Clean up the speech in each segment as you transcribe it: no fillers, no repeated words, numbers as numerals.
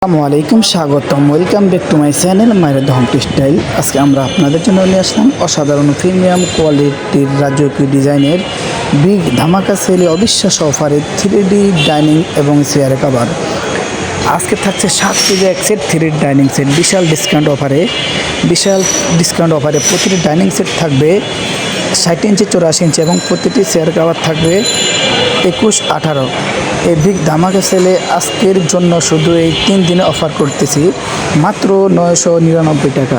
আসসালামু আলাইকুম, স্বাগতম। Welcome back to my channel মাইরাদ হোম স্টাইল। আজকে আমরা আপনাদের জন্য নিয়ে আসলাম অসাধারণ প্রিমিয়াম কোয়ালিটির রাজকীয় ডিজাইনের বিগ ধামাকা সেলে অবিশ্বাস্য অফারে 3D ডাইনিং এবং চেয়ার কভার। আজকে থাকছে 7 কেজি এক সেট 3D ডাইনিং সেট বিশাল ডিসকাউন্ট অফারে প্রতিটি ডাইনিং সেট থাকবে 60 ইঞ্চি 84 ইঞ্চি এবং প্রতিটি চেয়ার কভার থাকবে 21-18। এই বিগ ধামাকা সেলে আজকের জন্য শুধু এই 3 দিনে অফার করতেছি মাত্র 999 টাকা।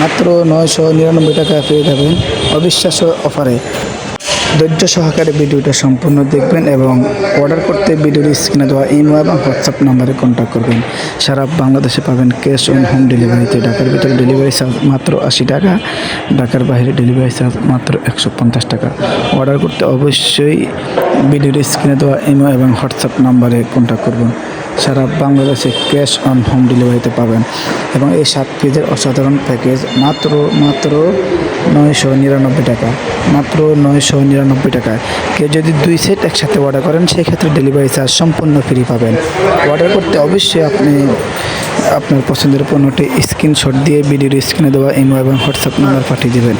মাত্র 999 টাকা পেয়ে যাবেন অবিশ্বাস্য অফারে। ধৈর্য সহকারে ভিডিওটা সম্পূর্ণ দেখবেন এবং অর্ডার করতে ভিডিওর স্ক্রিনে দেওয়া ইমো এবং হোয়াটসঅ্যাপ নাম্বারে কন্ট্যাক্ট করবেন। সারা বাংলাদেশে পাবেন ক্যাশ অন হোম ডেলিভারিতে। ঢাকার ভিতরে ডেলিভারি চার্জ মাত্র 80 টাকা, ঢাকার বাইরে ডেলিভারি চার্জ মাত্র 150 টাকা। অর্ডার করতে অবশ্যই ভিডিওর স্ক্রিনে দেওয়া ইমো এবং হোয়াটসঅ্যাপ নাম্বারে কন্ট্যাক্ট করবেন। সারা বাংলাদেশে ক্যাশ অন হোম ডেলিভারিতে পাবেন এবং এই 7 কেজির অসাধারণ প্যাকেজ মাত্র 999 টাকা। মাত্র 999 টাকায় কেউ যদি 2 সেট একসাথে অর্ডার করেন সেক্ষেত্রে ডেলিভারি চার্জ সম্পূর্ণ ফ্রি পাবেন। অর্ডার করতে অবশ্যই আপনি আপনার পছন্দের পণ্যটি স্ক্রিনশট দিয়ে ভিডিওর স্ক্রিনে দেওয়া ইমো এবং হোয়াটসঅ্যাপ নাম্বার পাঠিয়ে দেবেন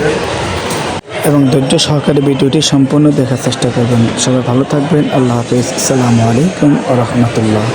এবং ধৈর্য সহকারে ভিডিওটি সম্পূর্ণ দেখার চেষ্টা করবেন। সবাই ভালো থাকবেন। আল্লাহ হাফেজ। আসসালামু আলাইকুম ওয়া রাহমাতুল্লাহ।